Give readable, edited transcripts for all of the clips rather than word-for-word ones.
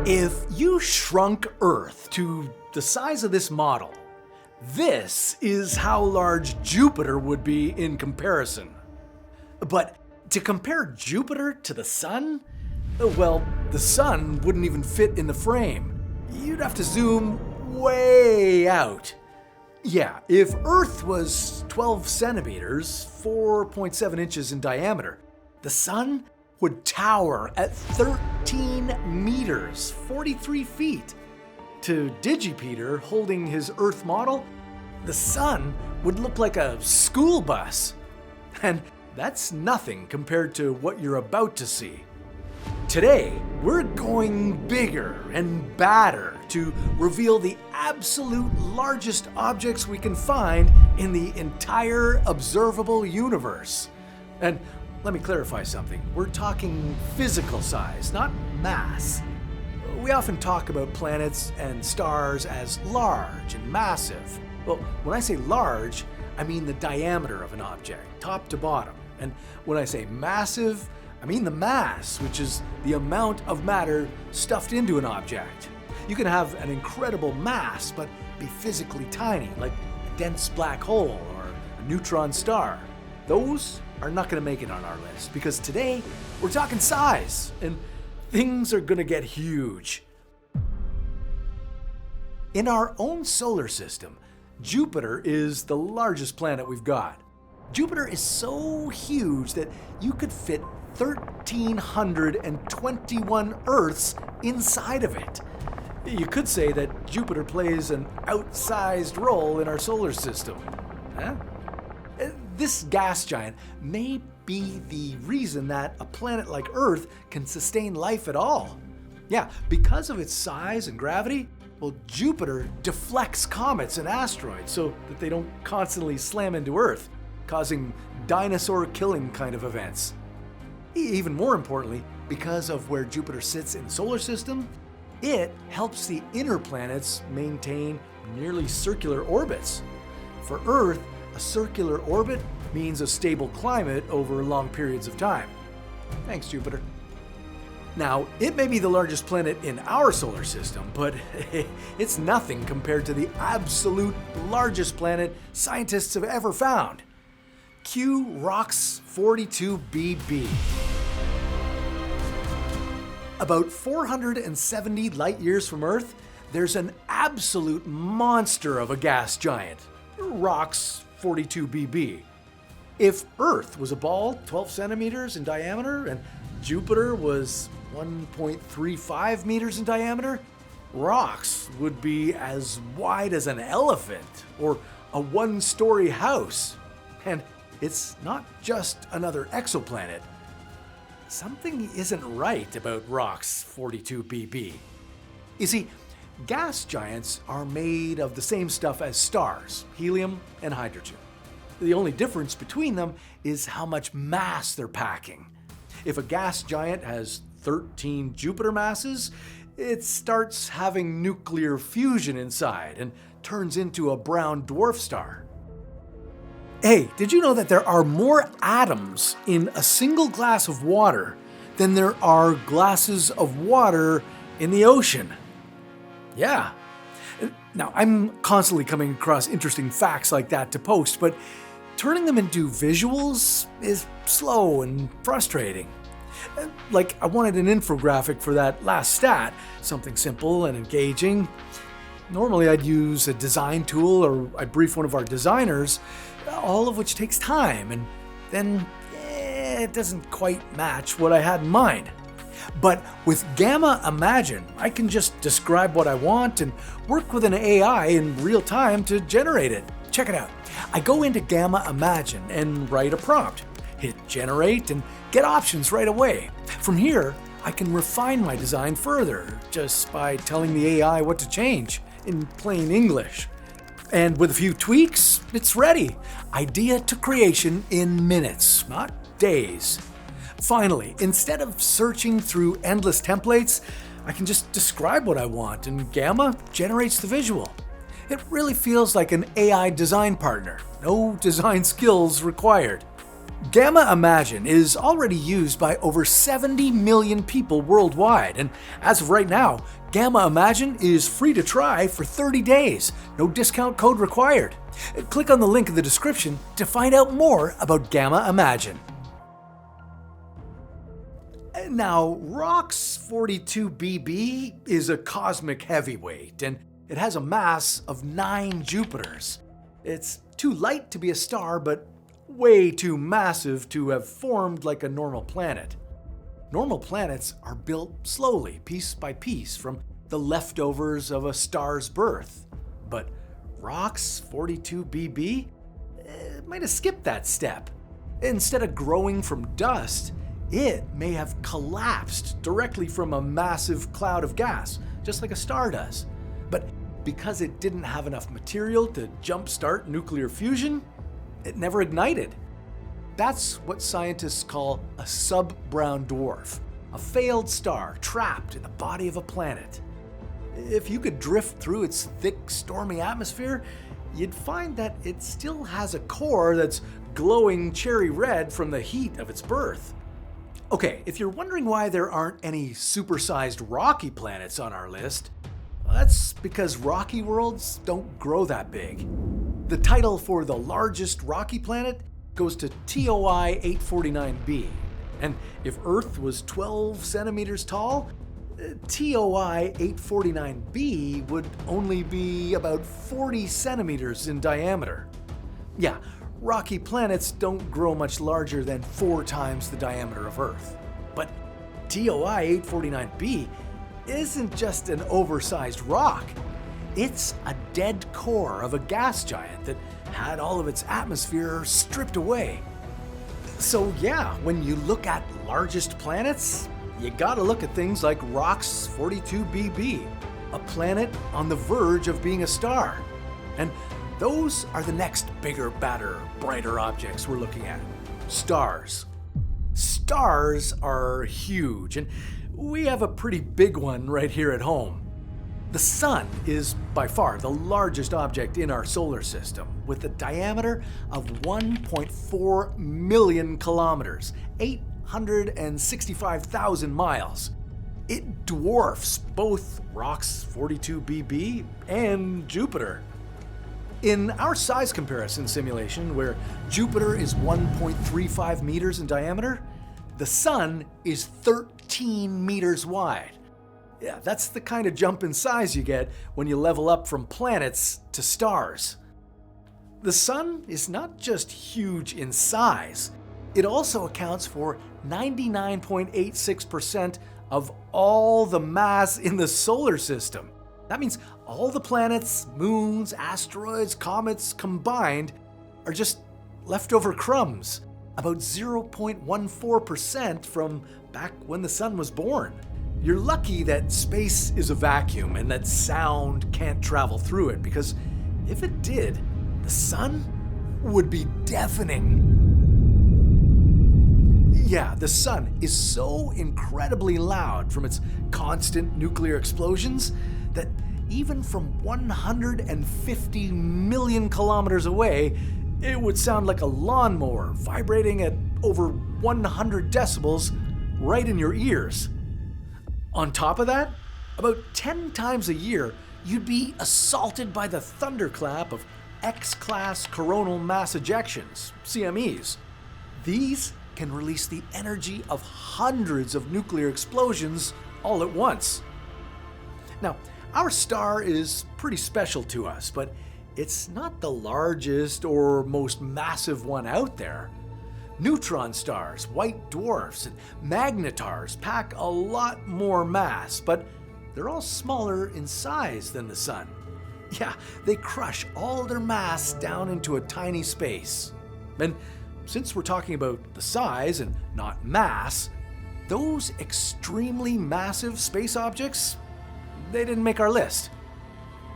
If you shrunk Earth to the size of this model, this is how large Jupiter would be in comparison. But to compare Jupiter to the Sun? Well, the Sun wouldn't even fit in the frame. You'd have to zoom way out. Yeah, if Earth was 12 centimeters, 4.7 inches in diameter, the Sun would tower at 13 meters, 43 feet. To Digipeter, holding his Earth model, the Sun would look like a school bus. And that's nothing compared to what you're about to see. Today, we're going bigger and badder to reveal the absolute largest objects we can find in the entire observable universe. And let me clarify something. We're talking physical size, not mass. We often talk about planets and stars as large and massive. Well, when I say large, I mean the diameter of an object, top to bottom. And when I say massive, I mean the mass, which is the amount of matter stuffed into an object. You can have an incredible mass, but be physically tiny, like a dense black hole or a neutron star. Those are not going to make it on our list, because today we're talking size, and things are going to get huge. In our own solar system, Jupiter is the largest planet we've got. Jupiter is so huge that you could fit 1,321 Earths inside of it. You could say that Jupiter plays an outsized role in our solar system. Huh? This gas giant may be the reason that a planet like Earth can sustain life at all. Yeah, because of its size and gravity, well, Jupiter deflects comets and asteroids so that they don't constantly slam into Earth, causing dinosaur-killing kind of events. Even more importantly, because of where Jupiter sits in the solar system, it helps the inner planets maintain nearly circular orbits. For Earth, a circular orbit means a stable climate over long periods of time. Thanks, Jupiter. Now, it may be the largest planet in our solar system, but it's nothing compared to the absolute largest planet scientists have ever found. Q ROX 42BB. About 470 light years from Earth, there's an absolute monster of a gas giant, ROX 42BB. If Earth was a ball 12 centimeters in diameter and Jupiter was 1.35 meters in diameter, ROX would be as wide as an elephant or a one-story house. And it's not just another exoplanet. Something isn't right about ROX 42BB. You see, gas giants are made of the same stuff as stars, helium and hydrogen. The only difference between them is how much mass they're packing. If a gas giant has 13 Jupiter masses, it starts having nuclear fusion inside and turns into a brown dwarf star. Hey, did you know that there are more atoms in a single glass of water than there are glasses of water in the ocean? Yeah. Now, I'm constantly coming across interesting facts like that to post, but turning them into visuals is slow and frustrating. Like, I wanted an infographic for that last stat, something simple and engaging. Normally I'd use a design tool or I'd brief one of our designers, all of which takes time, and then it doesn't quite match what I had in mind. But with Gamma Imagine, I can just describe what I want and work with an AI in real time to generate it. Check it out. I go into Gamma Imagine and write a prompt, hit generate, and get options right away. From here, I can refine my design further just by telling the AI what to change in plain English. And with a few tweaks, it's ready. Idea to creation in minutes, not days. Finally, instead of searching through endless templates, I can just describe what I want and Gamma generates the visual. It really feels like an AI design partner. No design skills required. Gamma Imagine is already used by over 70 million people worldwide, and as of right now, Gamma Imagine is free to try for 30 days. No discount code required. Click on the link in the description to find out more about Gamma Imagine. Now, ROX 42BB is a cosmic heavyweight, and it has a mass of 9 Jupiters. It's too light to be a star, but way too massive to have formed like a normal planet. Normal planets are built slowly, piece by piece, from the leftovers of a star's birth. But ROX 42BB might have skipped that step. Instead of growing from dust, it may have collapsed directly from a massive cloud of gas, just like a star does. But because it didn't have enough material to jumpstart nuclear fusion, it never ignited. That's what scientists call a sub-brown dwarf, a failed star trapped in the body of a planet. If you could drift through its thick, stormy atmosphere, you'd find that it still has a core that's glowing cherry red from the heat of its birth. Okay, if you're wondering why there aren't any supersized rocky planets on our list, that's because rocky worlds don't grow that big. The title for the largest rocky planet goes to TOI 849b, and if Earth was 12 centimeters tall, TOI 849b would only be about 40 centimeters in diameter. Yeah, rocky planets don't grow much larger than 4 times the diameter of Earth. But TOI 849b isn't just an oversized rock. It's a dead core of a gas giant that had all of its atmosphere stripped away. So yeah, when you look at largest planets, you gotta look at things like ROX 42BB, a planet on the verge of being a star. And those are the next bigger, badder, brighter objects we're looking at. Stars. Stars are huge, and we have a pretty big one right here at home. The Sun is by far the largest object in our solar system, with a diameter of 1.4 million kilometers, 865,000 miles. It dwarfs both ROX 42BB and Jupiter. In our size comparison simulation, where Jupiter is 1.35 meters in diameter, the Sun is 13 meters wide. Yeah, that's the kind of jump in size you get when you level up from planets to stars. The Sun is not just huge in size, it also accounts for 99.86% of all the mass in the solar system. That means all the planets, moons, asteroids, comets combined are just leftover crumbs, about 0.14% from back when the Sun was born. You're lucky that space is a vacuum and that sound can't travel through it, because if it did, the Sun would be deafening. Yeah, the Sun is so incredibly loud from its constant nuclear explosions that even from 150 million kilometers away, it would sound like a lawnmower vibrating at over 100 decibels right in your ears. On top of that, about 10 times a year, you'd be assaulted by the thunderclap of X-class coronal mass ejections, CMEs. These can release the energy of hundreds of nuclear explosions all at once. Now, our star is pretty special to us, but it's not the largest or most massive one out there. Neutron stars, white dwarfs, and magnetars pack a lot more mass, but they're all smaller in size than the Sun. Yeah, they crush all their mass down into a tiny space. And since we're talking about the size and not mass, those extremely massive space objects, they didn't make our list.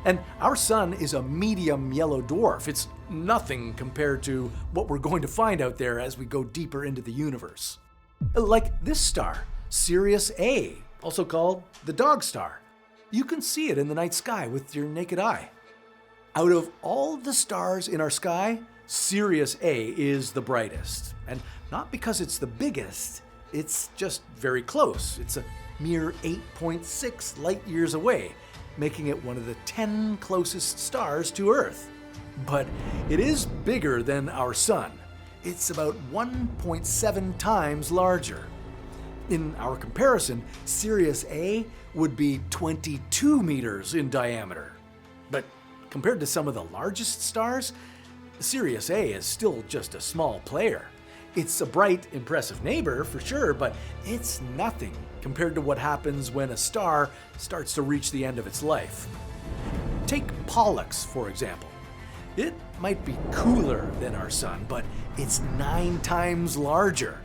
And our Sun is a medium yellow dwarf. It's nothing compared to what we're going to find out there as we go deeper into the universe. Like this star, Sirius A, also called the Dog Star. You can see it in the night sky with your naked eye. Out of all the stars in our sky, Sirius A is the brightest. And Not because it's the biggest, it's just very close. It's a mere 8.6 light years away, making it one of the 10 closest stars to Earth. But it is bigger than our Sun. It's about 1.7 times larger. In our comparison, Sirius A would be 22 meters in diameter. But compared to some of the largest stars, Sirius A is still just a small player. It's a bright, impressive neighbor for sure, but it's nothing compared to what happens when a star starts to reach the end of its life. Take Pollux, for example. It might be cooler than our Sun, but it's 9 times larger.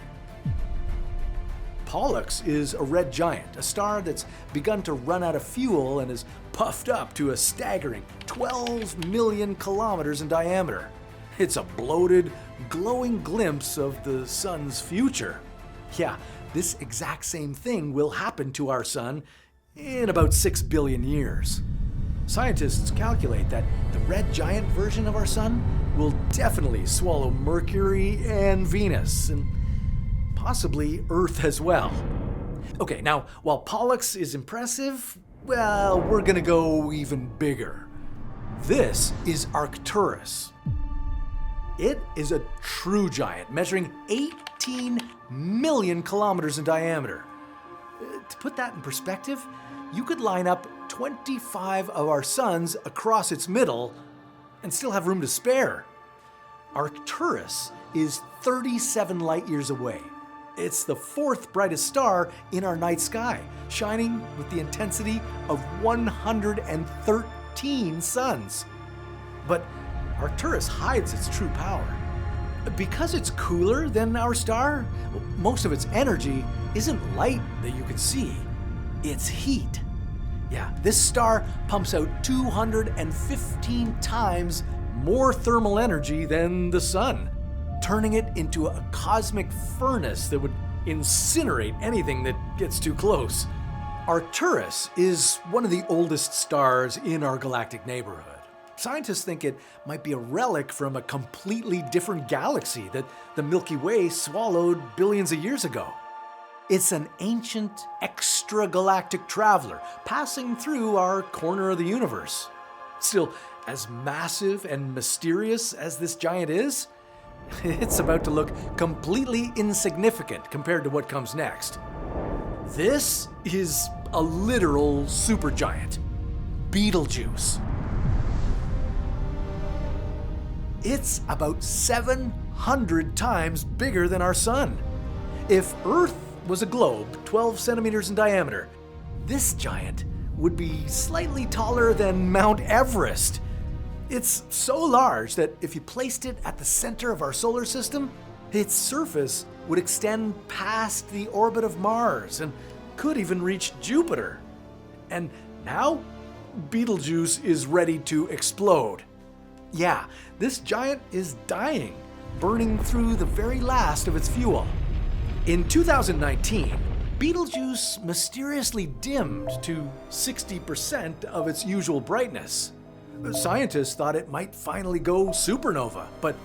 Pollux is a red giant, a star that's begun to run out of fuel and is puffed up to a staggering 12 million kilometers in diameter. It's a bloated, glowing glimpse of the Sun's future. Yeah, this exact same thing will happen to our Sun in about 6 billion years. Scientists calculate that the red giant version of our Sun will definitely swallow Mercury and Venus, and possibly Earth as well. Okay, now, while Pollux is impressive, well, we're gonna go even bigger. This is Arcturus. It is a true giant, measuring 18 million kilometers in diameter. To put that in perspective, you could line up 25 of our suns across its middle and still have room to spare. Arcturus is 37 light years away. It's the 4th brightest star in our night sky, shining with the intensity of 113 suns. But Arcturus hides its true power. Because it's cooler than our star, most of its energy isn't light that you can see, it's heat. Yeah, this star pumps out 215 times more thermal energy than the Sun, turning it into a cosmic furnace that would incinerate anything that gets too close. Arcturus is one of the oldest stars in our galactic neighborhood. Scientists think it might be a relic from a completely different galaxy that the Milky Way swallowed billions of years ago. It's an ancient extragalactic traveler passing through our corner of the universe. Still, as massive and mysterious as this giant is, it's about to look completely insignificant compared to what comes next. This is a literal supergiant, Betelgeuse. It's about 700 times bigger than our Sun. If Earth was a globe 12 centimeters in diameter, this giant would be slightly taller than Mount Everest. It's so large that if you placed it at the center of our solar system, its surface would extend past the orbit of Mars and could even reach Jupiter. And now, Betelgeuse is ready to explode. Yeah, this giant is dying, burning through the very last of its fuel. In 2019, Betelgeuse mysteriously dimmed to 60% of its usual brightness. Scientists thought it might finally go supernova, but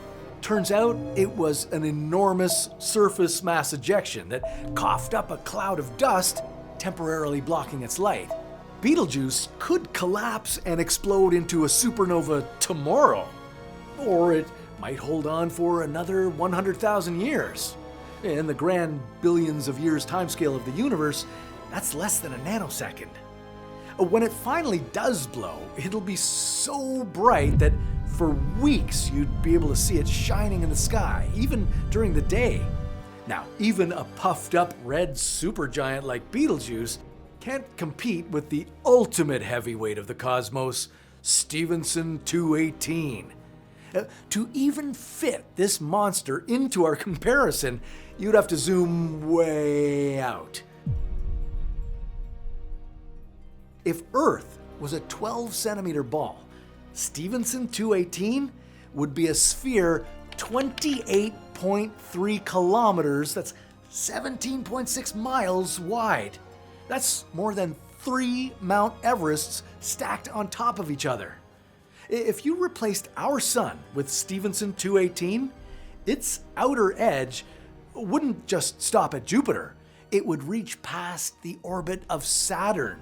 turns out it was an enormous surface mass ejection that coughed up a cloud of dust, temporarily blocking its light. Betelgeuse could collapse and explode into a supernova tomorrow, or it might hold on for another 100,000 years. In the grand billions of years timescale of the universe, that's less than a nanosecond. When it finally does blow, it'll be so bright that for weeks you'd be able to see it shining in the sky, even during the day. Now, even a puffed up red supergiant like Betelgeuse can't compete with the ultimate heavyweight of the cosmos, Stephenson 218. To even fit this monster into our comparison, you'd have to zoom way out. If Earth was a 12-centimeter ball, Stephenson 218 would be a sphere 28.3 kilometers, that's 17.6 miles wide. That's more than 3 Mount Everests stacked on top of each other. If you replaced our Sun with Stephenson 218, its outer edge wouldn't just stop at Jupiter. It would reach past the orbit of Saturn.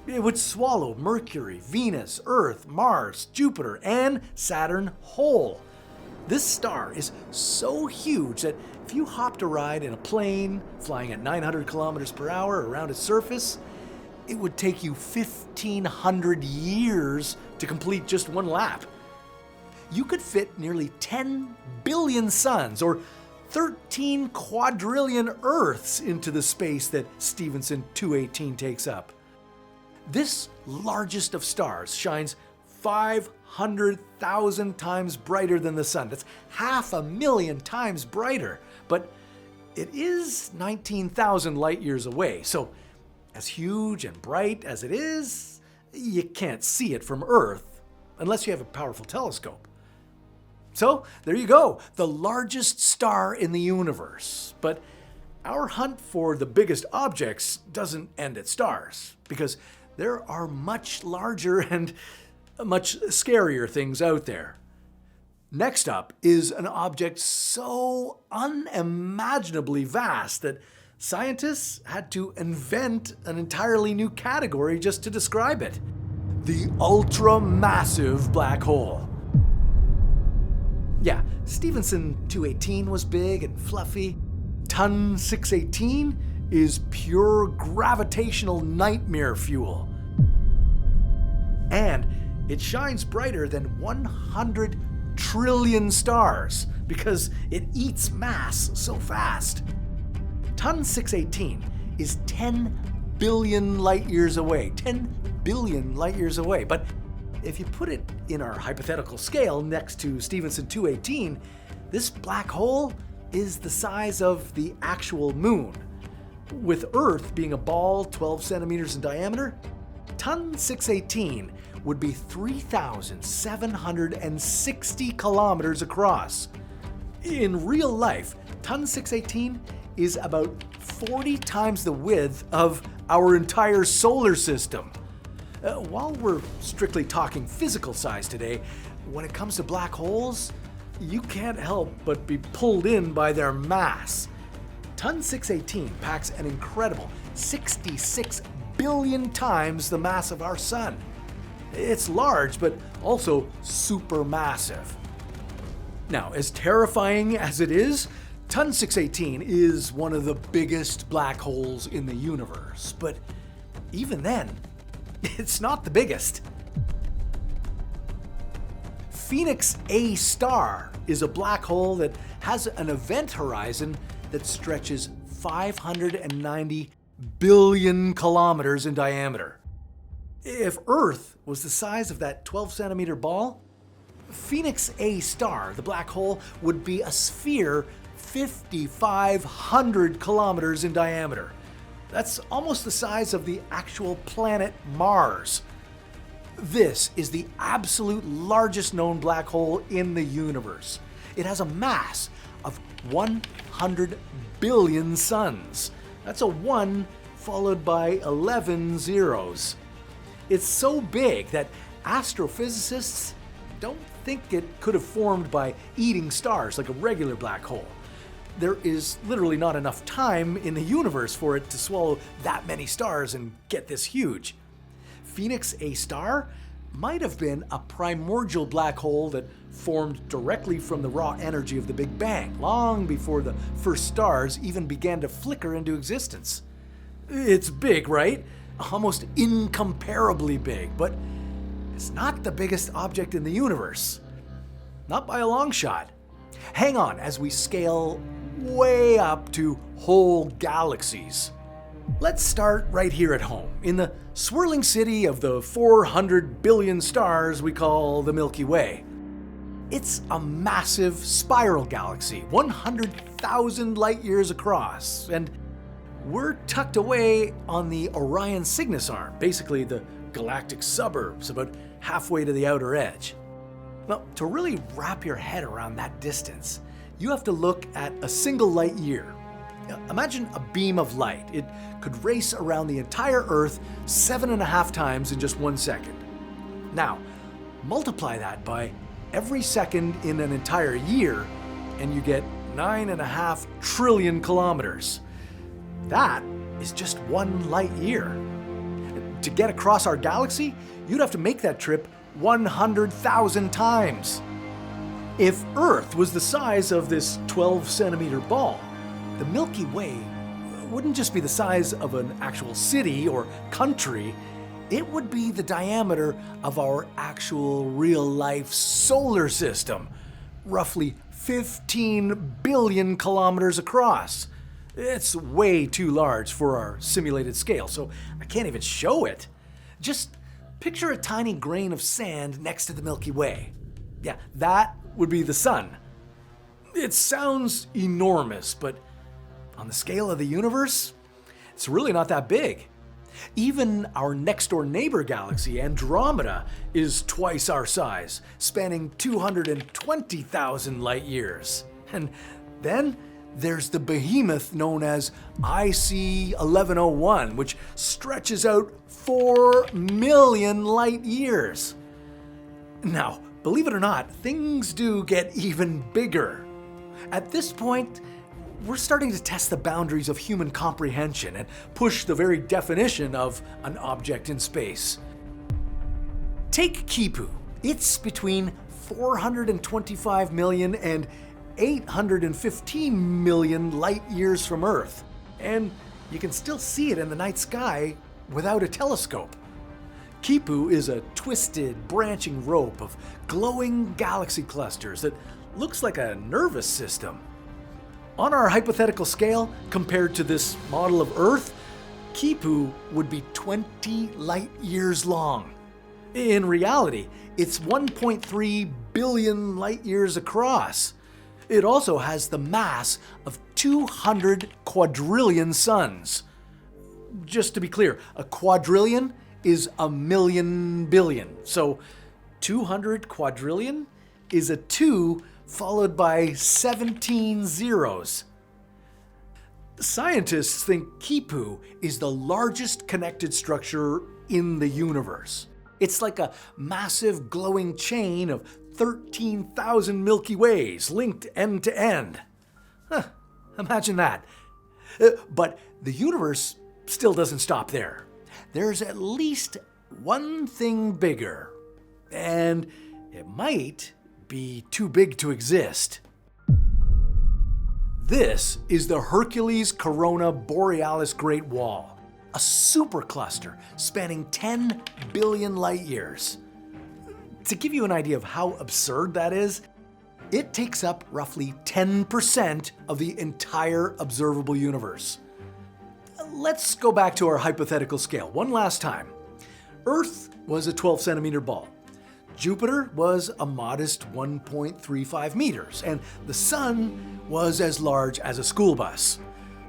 It would swallow Mercury, Venus, Earth, Mars, Jupiter, and Saturn whole. This star is so huge that if you hopped a ride in a plane flying at 900 kilometers per hour around its surface, it would take you 1,500 years to complete just one lap. You could fit nearly 10 billion suns or 13 quadrillion Earths into the space that Stephenson 218 takes up. This largest of stars shines 500,000 times brighter than the sun. That's 500,000 times brighter, but it is 19,000 light years away. So as huge and bright as it is, you can't see it from Earth unless you have a powerful telescope. So there you go, the largest star in the universe. But our hunt for the biggest objects doesn't end at stars, because there are much larger and much scarier things out there. Next up is an object so unimaginably vast that scientists had to invent an entirely new category just to describe it: the ultramassive black hole. Yeah, Stephenson 218 was big and fluffy. Ton 618 is pure gravitational nightmare fuel. And it shines brighter than 100 trillion stars because it eats mass so fast. Ton 618 is 10 billion light years away. 10 billion light years away. But if you put it in our hypothetical scale next to Stephenson 218, this black hole is the size of the actual moon. With Earth being a ball 12 centimeters in diameter, Ton 618 would be 3,760 kilometers across. In real life, Ton 618 is about 40 times the width of our entire solar system. While we're strictly talking physical size today, when it comes to black holes, you can't help but be pulled in by their mass. Ton 618 packs an incredible 66 billion times the mass of our sun. It's large, but also supermassive. Now, as terrifying as it is, Ton 618 is one of the biggest black holes in the universe. But even then, it's not the biggest. Phoenix A star is a black hole that has an event horizon that stretches 590 billion kilometers in diameter. If Earth was the size of that 12 centimeter ball, Phoenix A star, the black hole, would be a sphere 5,500 kilometers in diameter. That's almost the size of the actual planet Mars. This is the absolute largest known black hole in the universe. It has a mass of 100 billion suns. That's a 1 followed by 11 zeros. It's so big that astrophysicists don't think it could have formed by eating stars like a regular black hole. There is literally not enough time in the universe for it to swallow that many stars and get this huge. Phoenix A star might have been a primordial black hole that formed directly from the raw energy of the Big Bang, long before the first stars even began to flicker into existence. It's big, right? Almost incomparably big, but it's not the biggest object in the universe. Not by a long shot. Hang on as we scale way up to whole galaxies. Let's start right here at home, in the swirling city of the 400 billion stars we call the Milky Way. It's a massive spiral galaxy, 100,000 light years across, and we're tucked away on the Orion Cygnus arm, basically the galactic suburbs, about halfway to the outer edge. Well, to really wrap your head around that distance, you have to look at a single light year. Imagine a beam of light. It could race around the entire Earth 7.5 times in just 1 second. Now, multiply that by every second in an entire year, and you get 9.5 trillion kilometers. That is just 1 light year. To get across our galaxy, you'd have to make that trip 100,000 times. If Earth was the size of this 12-centimeter ball, the Milky Way wouldn't just be the size of an actual city or country, it would be the diameter of our actual real-life solar system, roughly 15 billion kilometers across. It's way too large for our simulated scale, so I can't even show it. Just picture a tiny grain of sand next to the Milky Way. Yeah, that would be the sun. It sounds enormous, but on the scale of the universe, it's really not that big. Even our next-door neighbor galaxy, Andromeda, is twice our size, spanning 220,000 light years. And then there's the behemoth known as IC 1101, which stretches out 4 million light years. Now, believe it or not, things do get even bigger. At this point, we're starting to test the boundaries of human comprehension and push the very definition of an object in space. Take Quipu. It's between 425 million and 815 million light years from Earth, and you can still see it in the night sky without a telescope. Quipu is a twisted, branching rope of glowing galaxy clusters that looks like a nervous system. On our hypothetical scale, compared to this model of Earth, Quipu would be 20 light years long. In reality, it's 1.3 billion light years across. It also has the mass of 200 quadrillion suns. Just to be clear, a quadrillion is a million billion. So 200 quadrillion is a 2 followed by 17 zeros. Scientists think Quipu is the largest connected structure in the universe. It's like a massive glowing chain of 13,000 Milky Ways linked end to end. Imagine that. But the universe still doesn't stop there. There's at least one thing bigger, and it might be too big to exist. This is the Hercules-Corona Borealis Great Wall, a supercluster spanning 10 billion light years. To give you an idea of how absurd that is, it takes up roughly 10% of the entire observable universe. Let's go back to our hypothetical scale one last time. Earth was a 12-centimeter ball. Jupiter was a modest 1.35 meters, and the Sun was as large as a school bus.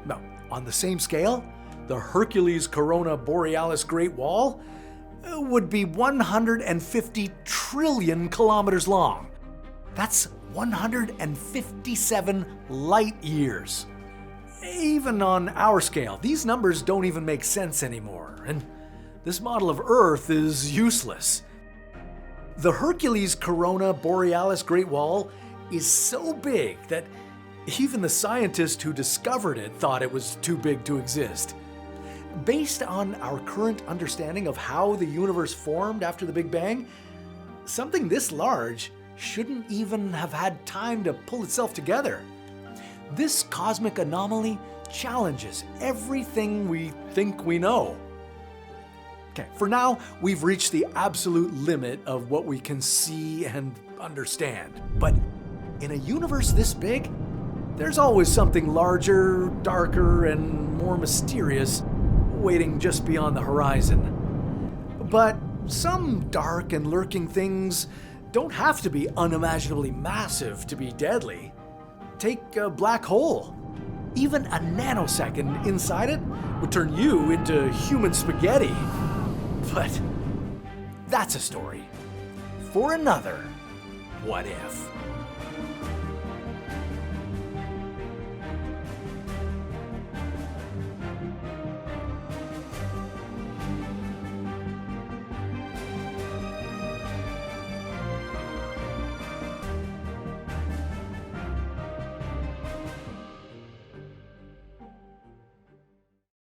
Now, on the same scale, the Hercules-Corona Borealis Great Wall would be 150 trillion kilometers long. That's 157 light years. Even on our scale, these numbers don't even make sense anymore, and this model of Earth is useless. The Hercules-Corona Borealis Great Wall is so big that even the scientist who discovered it thought it was too big to exist. Based on our current understanding of how the universe formed after the Big Bang, something this large shouldn't even have had time to pull itself together. This cosmic anomaly challenges everything we think we know. Okay, for now, we've reached the absolute limit of what we can see and understand. But in a universe this big, there's always something larger, darker, and more mysterious waiting just beyond the horizon. But some dark and lurking things don't have to be unimaginably massive to be deadly. Take a black hole. Even a nanosecond inside it would turn you into human spaghetti. But that's a story for another What If.